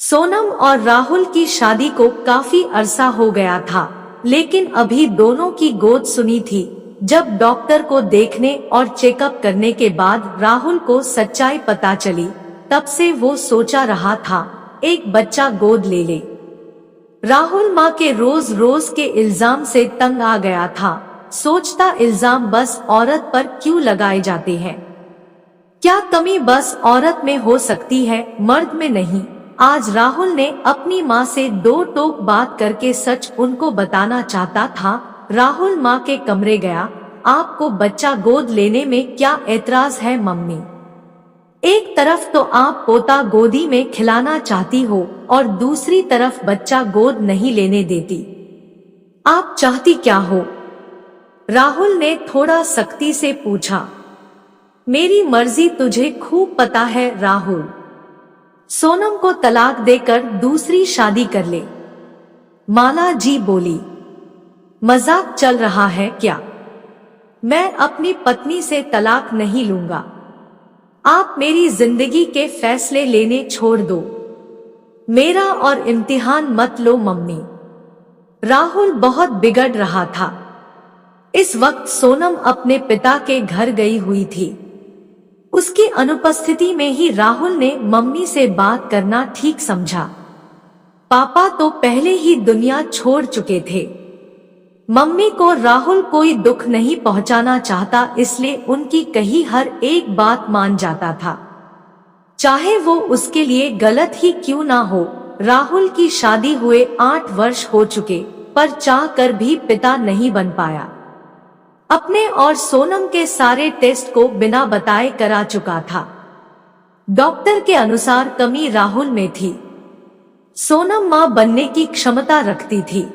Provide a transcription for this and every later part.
सोनम और राहुल की शादी को काफी अरसा हो गया था, लेकिन अभी दोनों की गोद सुनी थी। जब डॉक्टर को देखने और चेकअप करने के बाद राहुल को सच्चाई पता चली, तब से वो सोचा रहा था एक बच्चा गोद ले ले। राहुल माँ के रोज रोज के इल्जाम से तंग आ गया था। सोचता इल्जाम बस औरत पर क्यों लगाए जाते हैं? क्या कमी बस औरत में हो सकती है, मर्द में नहीं? आज राहुल ने अपनी माँ से दो टोक बात करके सच उनको बताना चाहता था। राहुल माँ के कमरे गया। आपको बच्चा गोद लेने में क्या एतराज है मम्मी? एक तरफ तो आप पोता गोदी में खिलाना चाहती हो और दूसरी तरफ बच्चा गोद नहीं लेने देती। आप चाहती क्या हो? राहुल ने थोड़ा सख्ती से पूछा। मेरी मर्जी तुझे खूब पता है राहुल। सोनम को तलाक देकर दूसरी शादी कर ले। माला जी बोली। मजाक चल रहा है क्या? मैं अपनी पत्नी से तलाक नहीं लूंगा। आप मेरी जिंदगी के फैसले लेने छोड़ दो। मेरा और इम्तिहान मत लो मम्मी। राहुल बहुत बिगड़ रहा था। इस वक्त सोनम अपने पिता के घर गई हुई थी। उसकी अनुपस्थिति में ही राहुल ने मम्मी से बात करना ठीक समझा। पापा तो पहले ही दुनिया छोड़ चुके थे। मम्मी को राहुल कोई दुख नहीं पहुंचाना चाहता, इसलिए उनकी कही हर एक बात मान जाता था, चाहे वो उसके लिए गलत ही क्यों ना हो। राहुल की शादी हुए 8 वर्ष हो चुके, पर चाह कर भी पिता नहीं बन पाया। अपने और सोनम के सारे टेस्ट को बिना बताए करा चुका था। डॉक्टर के अनुसार कमी राहुल में थी। सोनम मां बनने की क्षमता रखती थी।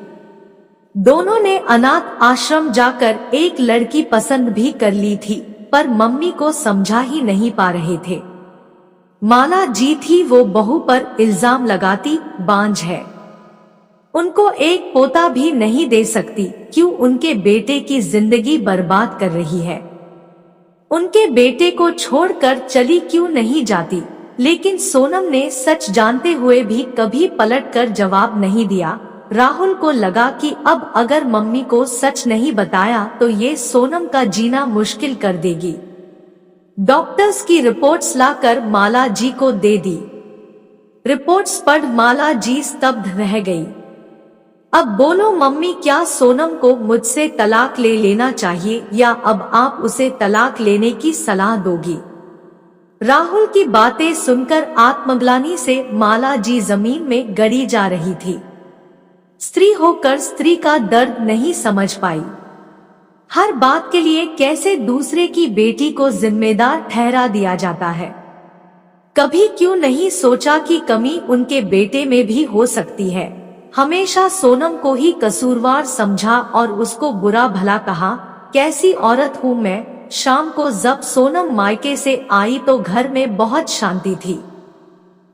दोनों ने अनाथ आश्रम जाकर एक लड़की पसंद भी कर ली थी, पर मम्मी को समझा ही नहीं पा रहे थे। माला जी थी वो बहू पर इल्जाम लगाती, बांझ है, उनको एक पोता भी नहीं दे सकती, क्यों उनके बेटे की जिंदगी बर्बाद कर रही है? उनके बेटे को छोड़कर चली क्यों नहीं जाती? लेकिन सोनम ने सच जानते हुए भी कभी पलटकर जवाब नहीं दिया। राहुल को लगा कि अब अगर मम्मी को सच नहीं बताया तो ये सोनम का जीना मुश्किल कर देगी। डॉक्टर्स की रिपोर्ट्स लाकर माला जी को दे दी। रिपोर्ट्स पढ़ माला जी स्तब्ध रह गई। अब बोलो मम्मी, क्या सोनम को मुझसे तलाक ले लेना चाहिए या अब आप उसे तलाक लेने की सलाह दोगी? राहुल की बातें सुनकर आत्मग्लानि से माला जी जमीन में गड़ी जा रही थी। स्त्री होकर स्त्री का दर्द नहीं समझ पाई। हर बात के लिए कैसे दूसरे की बेटी को जिम्मेदार ठहरा दिया जाता है। कभी क्यों नहीं सोचा कि कमी उनके बेटे में भी हो सकती है। हमेशा सोनम को ही कसूरवार समझा और उसको बुरा भला कहा। कैसी औरत हूँ मैं। शाम को जब सोनम मायके से आई तो घर में बहुत शांति थी।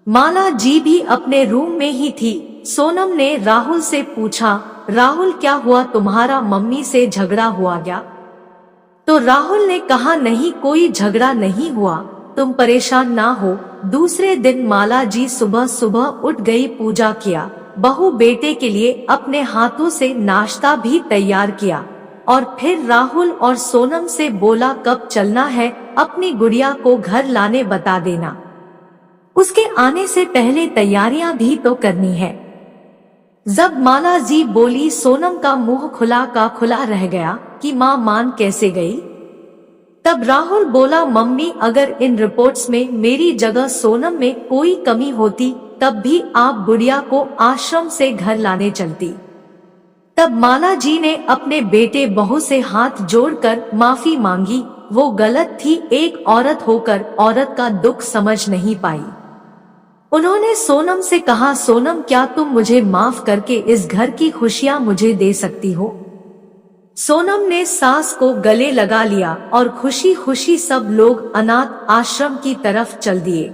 माला जी भी अपने रूम में ही थी। सोनम ने राहुल से पूछा, राहुल क्या हुआ तुम्हारा, मम्मी से झगड़ा हुआ क्या? तो राहुल ने कहा, नहीं कोई झगड़ा नहीं हुआ, तुम परेशान ना हो। दूसरे दिन माला जी सुबह सुबह उठ गई, पूजा किया, बहू बेटे के लिए अपने हाथों से नाश्ता भी तैयार किया और फिर राहुल और सोनम से बोला, कब चलना है, अपनी गुड़िया को घर लाने बता देना, उसके आने से पहले तैयारियां भी तो करनी है। जब माला जी बोली, सोनम का मुंह खुला का खुला रह गया कि मां मान कैसे गई। तब राहुल बोला, मम्मी अगर इन रिपोर्ट्स में मेरी जगह सोनम में कोई कमी होती तब भी आप गुड़िया को आश्रम से घर लाने चलती। तब माला जी ने अपने बेटे बहू से हाथ जोड़कर माफी मांगी। वो गलत थी, एक औरत होकर औरत का दुख समझ नहीं पाई। उन्होंने सोनम से कहा, सोनम क्या तुम मुझे माफ करके इस घर की खुशियां मुझे दे सकती हो? सोनम ने सास को गले लगा लिया और खुशी खुशी सब लोग अनाथ आश्रम की तरफ चल दिए।